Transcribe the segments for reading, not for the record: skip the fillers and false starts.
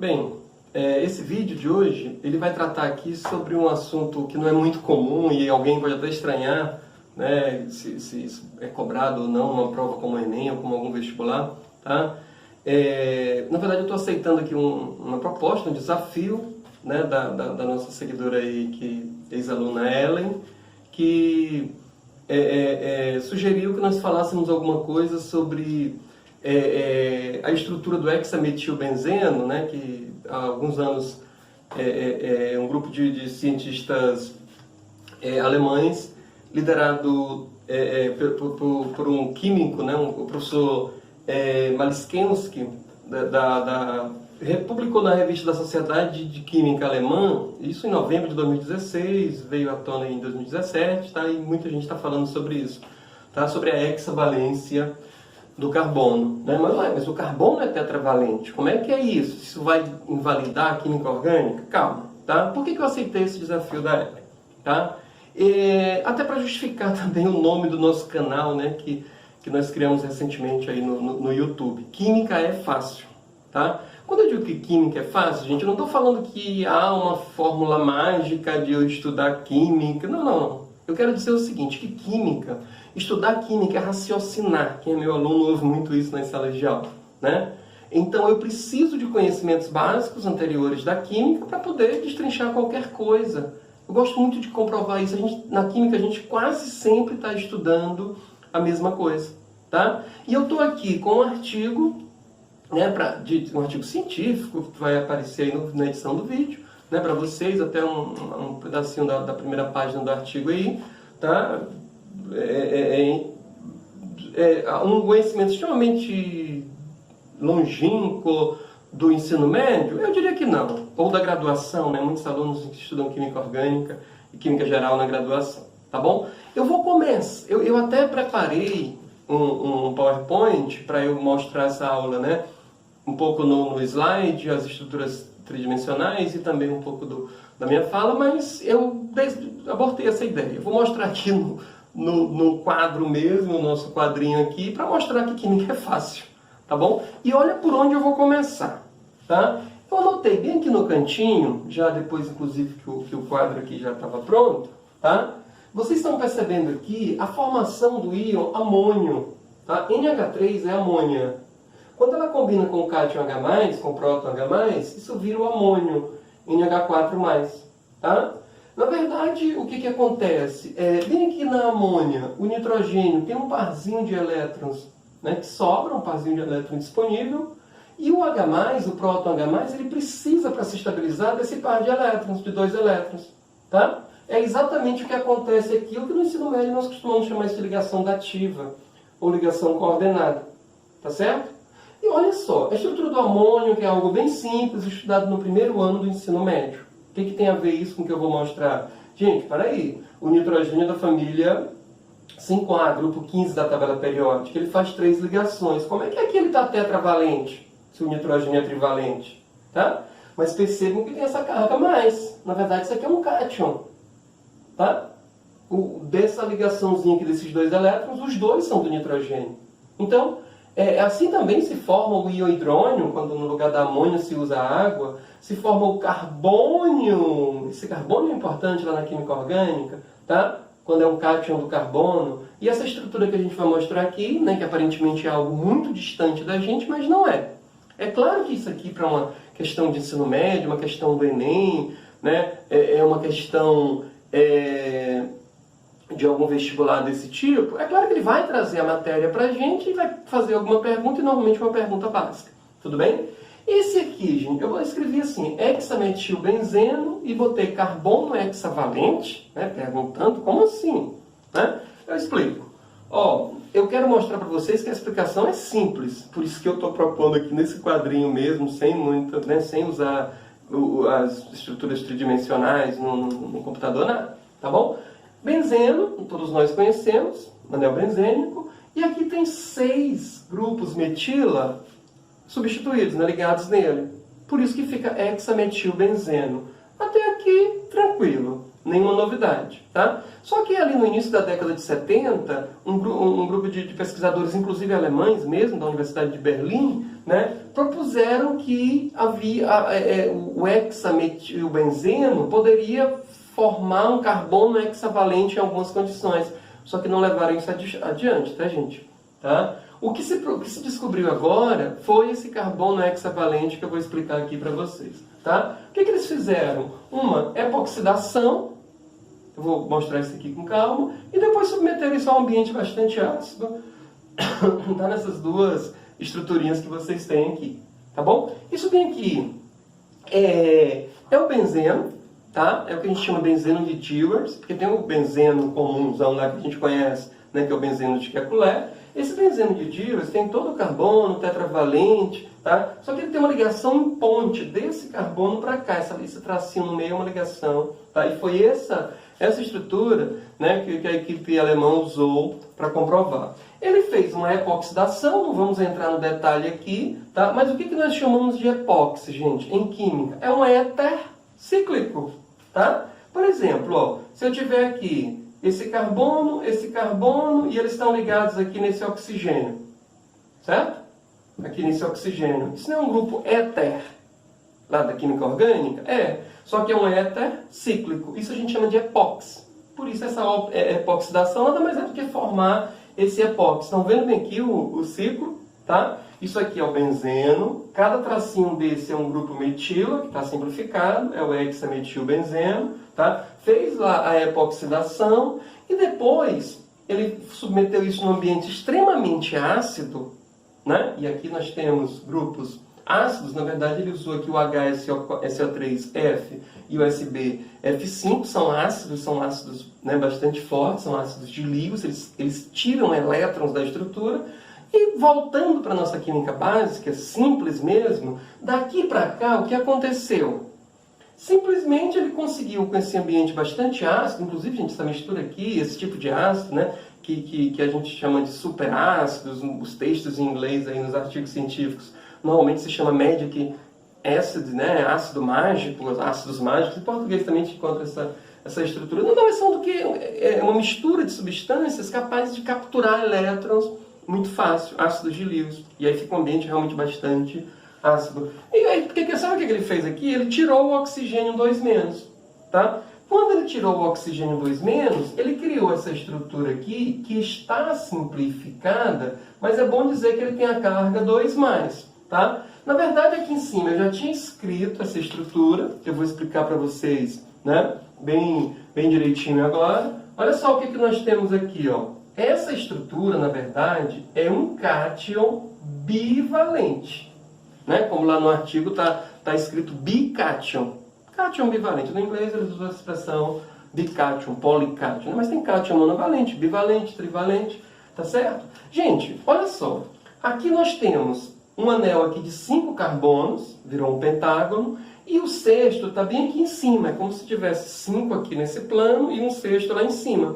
Bem, esse vídeo de hoje, ele vai tratar aqui sobre um assunto que não é muito comum e alguém pode até estranhar, né, se isso é cobrado ou não numa prova como o Enem ou como algum vestibular, tá? Na verdade, eu estou aceitando aqui uma proposta, um desafio, né, da nossa seguidora aí, ex-aluna Ellen, que sugeriu que nós falássemos alguma coisa sobre a estrutura do hexametilbenzeno, né, que há alguns anos um grupo de cientistas alemães, liderado por um químico, né, o professor Maliszewski, publicou na revista da Sociedade de Química Alemã, isso em novembro de 2016, veio à tona em 2017, tá? E muita gente está falando sobre isso, tá? Sobre a hexavalência do carbono, né? Mas o carbono é tetravalente, como é que é isso? Isso vai invalidar a química orgânica? Calma, tá? Por que eu aceitei esse desafio da Ellen? Tá? Até para justificar também o nome do nosso canal, né? Que nós criamos recentemente aí no YouTube. Química é fácil, tá? Quando eu digo que química é fácil, gente, eu não estou falando que há uma fórmula mágica de eu estudar química. Não. Eu quero dizer o seguinte, que estudar química é raciocinar. Quem é meu aluno ouve muito isso nas salas de aula, né? Então eu preciso de conhecimentos básicos anteriores da química para poder destrinchar qualquer coisa. Eu gosto muito de comprovar isso. Na química a gente quase sempre está estudando a mesma coisa, tá? E eu estou aqui com um artigo, né, um artigo científico que vai aparecer aí na edição do vídeo, né, para vocês, até um pedacinho da primeira página do artigo aí, tá? Um conhecimento extremamente longínquo do ensino médio? Eu diria que não. Ou da graduação, né? Muitos alunos estudam química orgânica e química geral na graduação, tá bom? Eu vou começar. Eu até preparei um PowerPoint para eu mostrar essa aula, né? Um pouco no slide, as estruturas tridimensionais e também um pouco da minha fala, mas eu abortei essa ideia. Eu vou mostrar aqui no quadro mesmo, no nosso quadrinho aqui, para mostrar que química é fácil, tá bom? E olha por onde eu vou começar, tá? Eu anotei bem aqui no cantinho, já depois inclusive que o quadro aqui já estava pronto, tá? Vocês estão percebendo aqui a formação do íon amônio, tá? NH3 é amônia. Quando ela combina com o cátion H+, com o próton H+, isso vira o amônio, NH4+, tá? Na verdade, o que acontece? Bem aqui na amônia, o nitrogênio tem um parzinho de elétrons, né, que sobra, um parzinho de elétrons disponível, e o H+, o próton H+, ele precisa, para se estabilizar, desse par de elétrons, de 2 elétrons, tá? É exatamente o que acontece aqui, o que no ensino médio nós costumamos chamar isso de ligação dativa, ou ligação coordenada, tá certo? E olha só, a estrutura do amônio, que é algo bem simples, estudado no primeiro ano do ensino médio. O que tem a ver isso com o que eu vou mostrar? Gente, peraí, o nitrogênio da família 5A, grupo 15 da tabela periódica, ele faz 3 ligações. Como é que aqui ele está tetravalente, se o nitrogênio é trivalente? Tá? Mas percebam que tem essa carga mais. Na verdade, isso aqui é um cátion. Tá? Dessa ligaçãozinha aqui desses 2 elétrons, os 2 são do nitrogênio. Então, assim também se forma o íon hidrônio, quando no lugar da amônia se usa água, se forma o carbônio. Esse carbônio é importante lá na química orgânica, tá? Quando é um cátion do carbono. E essa estrutura que a gente vai mostrar aqui, né, que aparentemente é algo muito distante da gente, mas não é. É claro que isso aqui, para uma questão de ensino médio, uma questão do Enem, né, uma questão de algum vestibular desse tipo, é claro que ele vai trazer a matéria para a gente e vai fazer alguma pergunta, e normalmente uma pergunta básica. Tudo bem? Esse aqui, gente, eu vou escrever assim, hexametilbenzeno, e botei carbono hexavalente, né, perguntando, como assim? Né? Eu explico. Ó, eu quero mostrar para vocês que a explicação é simples, por isso que eu estou propondo aqui nesse quadrinho mesmo, sem usar as estruturas tridimensionais no computador, nada, tá bom? Benzeno, todos nós conhecemos, anel benzênico, e aqui tem 6 grupos metila substituídos, né, ligados nele. Por isso que fica hexametilbenzeno. Até aqui, tranquilo. nenhuma novidade, tá? Só que ali no início da década de 70, um grupo de pesquisadores, inclusive alemães mesmo, da Universidade de Berlim, né, propuseram que o hexametilbenzeno poderia formar um carbono hexavalente em algumas condições, só que não levaram isso adiante, tá, gente? Tá? O que se descobriu agora foi esse carbono hexavalente que eu vou explicar aqui para vocês. Tá? O que eles fizeram? Uma epoxidação, eu vou mostrar isso aqui com calma, e depois submeteram isso a um ambiente bastante ácido, tá? Nessas duas estruturinhas que vocês têm aqui. Tá bom? Isso bem aqui é o benzeno, tá? É o que a gente chama benzeno de Dewars, porque tem o benzeno comumzão lá que a gente conhece, né, que é o benzeno de Kekulé. Esse benzeno de Dewars tem todo o carbono tetravalente, tá? Só que ele tem uma ligação em ponte desse carbono para cá. Esse tracinho no meio é uma ligação, tá? E foi essa estrutura, né, que a equipe alemã usou para comprovar. Ele fez uma epoxidação, não vamos entrar no detalhe aqui, tá? Mas o que nós chamamos de epóxi, gente, em química? É um éter cíclico, tá? Por exemplo, ó, se eu tiver aqui esse carbono, e eles estão ligados aqui nesse oxigênio. Certo? Aqui nesse oxigênio. Isso não é um grupo éter, lá da química orgânica? É. Só que é um éter cíclico. Isso a gente chama de epóxi. Por isso essa epoxidação nada mais é do que formar esse epóxi. Estão vendo bem aqui o ciclo? Tá? Isso aqui é o benzeno. Cada tracinho desse é um grupo metila, que está simplificado. É o hexametilbenzeno. Tá? Fez lá a epoxidação e depois ele submeteu isso num ambiente extremamente ácido, né? E aqui nós temos grupos ácidos. Na verdade ele usou aqui o HSO3F e o SbF5, são ácidos, né, bastante fortes, são ácidos de Lewis, eles tiram elétrons da estrutura. E voltando para a nossa química básica, simples mesmo, daqui para cá o que aconteceu? Simplesmente ele conseguiu, com esse ambiente bastante ácido, inclusive, gente, essa mistura aqui, esse tipo de ácido, né, que a gente chama de superácidos, os textos em inglês aí nos artigos científicos, normalmente se chama magic acid, né, ácido mágico, ácidos mágicos, em português também a gente encontra essa estrutura. Não é só do que é uma mistura de substâncias capazes de capturar elétrons muito fácil, ácidos de Lewis, e aí fica um ambiente realmente bastante ácido. E aí, sabe o que ele fez aqui? Ele tirou o oxigênio 2-, tá? Quando ele tirou o oxigênio 2-, ele criou essa estrutura aqui, que está simplificada, mas é bom dizer que ele tem a carga 2+, tá? Na verdade, aqui em cima eu já tinha escrito essa estrutura, que eu vou explicar para vocês, né, bem direitinho agora. Olha só o que nós temos aqui, ó. Essa estrutura, na verdade, é um cátion bivalente. Né? Como lá no artigo está escrito bicátion. Cátion bivalente. No inglês eles usam a expressão bicátion, policátion. Mas tem cátion monovalente, bivalente, trivalente. Tá certo? Gente, olha só. Aqui nós temos um anel aqui de 5 carbonos, virou um pentágono, e o sexto está bem aqui em cima. É como se tivesse 5 aqui nesse plano e um sexto lá em cima.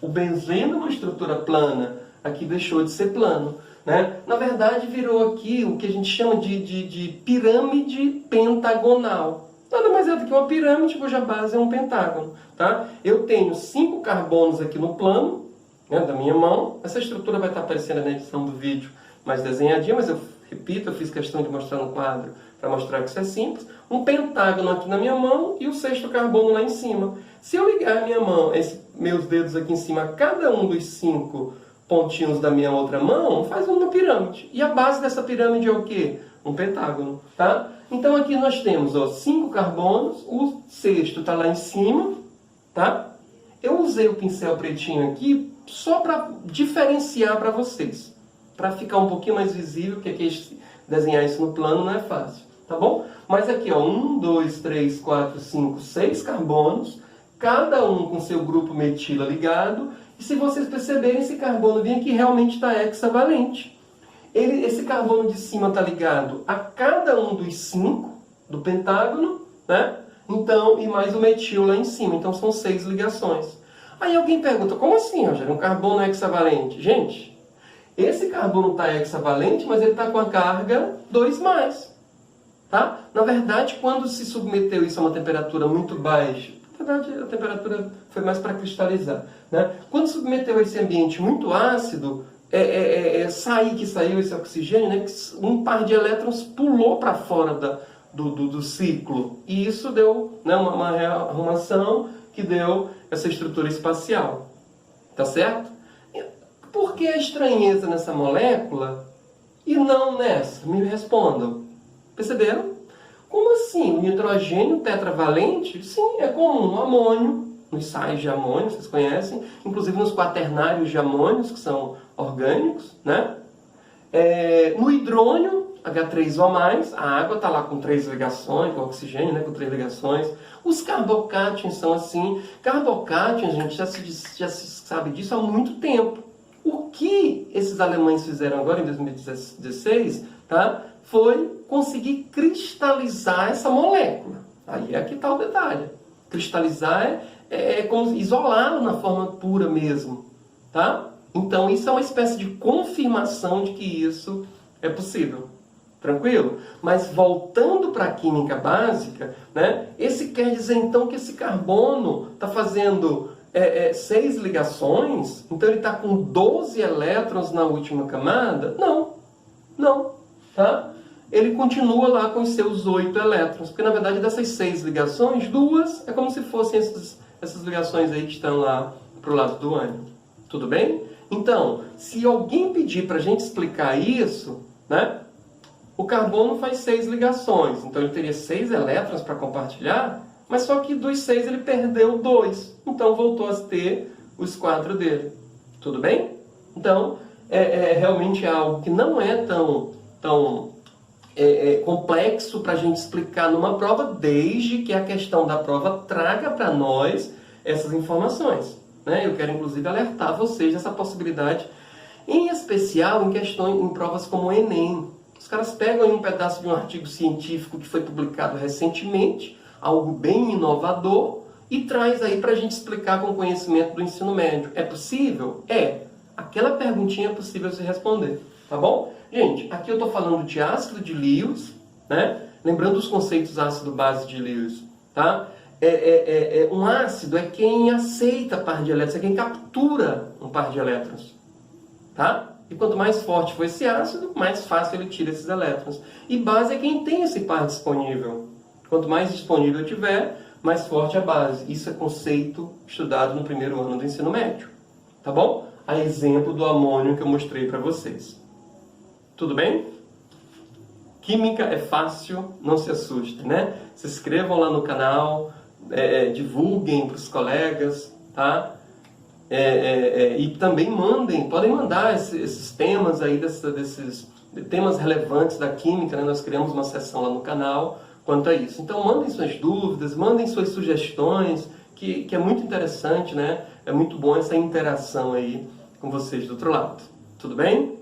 O benzeno, uma estrutura plana, aqui deixou de ser plano. Né? Na verdade, virou aqui o que a gente chama de pirâmide pentagonal. Nada mais é do que uma pirâmide cuja base é um pentágono. Tá? Eu tenho 5 carbonos aqui no plano, né, da minha mão. Essa estrutura vai estar aparecendo na edição do vídeo mais desenhadinha, mas eu repito, eu fiz questão de mostrar no quadro para mostrar que isso é simples. Um pentágono aqui na minha mão e o sexto carbono lá em cima. Se eu ligar a minha mão, meus dedos aqui em cima, a cada um dos 5 pontinhos da minha outra mão, faz uma pirâmide. E a base dessa pirâmide é o quê? Um pentágono. Tá? Então aqui nós temos 5 carbonos, o sexto está lá em cima. Tá? Eu usei o pincel pretinho aqui só para diferenciar para vocês. Para ficar um pouquinho mais visível, porque aqui desenhar isso no plano não é fácil. Tá bom? Mas aqui, ó, 1, 2, 3, 4, 5, 6 carbonos, cada um com seu grupo metila ligado. E se vocês perceberem, esse carbono bem aqui realmente está hexavalente. Esse carbono de cima está ligado a cada um dos 5 do pentágono, né? Então, e mais o metil lá em cima. Então são 6 ligações. Aí alguém pergunta, como assim, Rogério? Um carbono hexavalente? Gente, esse carbono está hexavalente, mas ele está com a carga 2+. Tá? Na verdade, quando se submeteu isso a uma temperatura muito baixa, Na verdade, a temperatura foi mais para cristalizar, né? Quando submeteu a esse ambiente muito ácido, que saiu esse oxigênio, né? Um par de elétrons pulou para fora do ciclo. E isso deu, né, uma rearrumação que deu essa estrutura espacial. Tá certo? Por que a estranheza nessa molécula e não nessa? Me respondam. Perceberam? Como assim? O nitrogênio tetravalente? Sim, é comum no amônio, nos sais de amônio, vocês conhecem, inclusive nos quaternários de amônios, que são orgânicos, né? No hidrônio, H3O+, a água está lá com 3 ligações, com oxigênio, né, com 3 ligações. Os carbocátions são assim. Carbocátions, gente, já se sabe disso há muito tempo. O que esses alemães fizeram agora, em 2016, tá, foi conseguir cristalizar essa molécula. Aí é que está o detalhe. Cristalizar é como isolá-lo na forma pura mesmo. Tá? Então, isso é uma espécie de confirmação de que isso é possível. Tranquilo? Mas voltando para a química básica, né, esse quer dizer então que esse carbono está fazendo 6 ligações, então ele está com 12 elétrons na última camada? Não. Não. Tá? Ele continua lá com os seus 8 elétrons, porque na verdade dessas 6 ligações, 2 é como se fossem essas ligações aí que estão lá para o lado do ânion. Tudo bem? Então, se alguém pedir para a gente explicar isso, né, o carbono faz 6 ligações, então ele teria 6 elétrons para compartilhar, mas só que dos 6 ele perdeu 2, então voltou a ter os 4 dele. Tudo bem? Então, realmente algo que não é tão complexo para a gente explicar numa prova, desde que a questão da prova traga para nós essas informações. Né? Eu quero, inclusive, alertar vocês dessa possibilidade, em especial em provas como o Enem. Os caras pegam aí um pedaço de um artigo científico que foi publicado recentemente, algo bem inovador, e traz aí para a gente explicar com conhecimento do ensino médio. É possível? É. Aquela perguntinha é possível se responder. Tá bom? Gente, aqui eu estou falando de ácido de Lewis, né? Lembrando os conceitos ácido-base de Lewis. Tá? Um ácido é quem aceita par de elétrons, é quem captura um par de elétrons. Tá? E quanto mais forte for esse ácido, mais fácil ele tira esses elétrons. E base é quem tem esse par disponível. Quanto mais disponível tiver, mais forte a base. Isso é conceito estudado no primeiro ano do ensino médio. Tá bom? A exemplo do amônio que eu mostrei para vocês. Tudo bem? Química é fácil, não se assustem, né? Se inscrevam lá no canal, divulguem para os colegas, tá? E também podem mandar esses temas aí, desses temas relevantes da química, né? Nós criamos uma seção lá no canal quanto a isso. Então mandem suas dúvidas, mandem suas sugestões, que é muito interessante, né? É muito bom essa interação aí com vocês do outro lado. Tudo bem?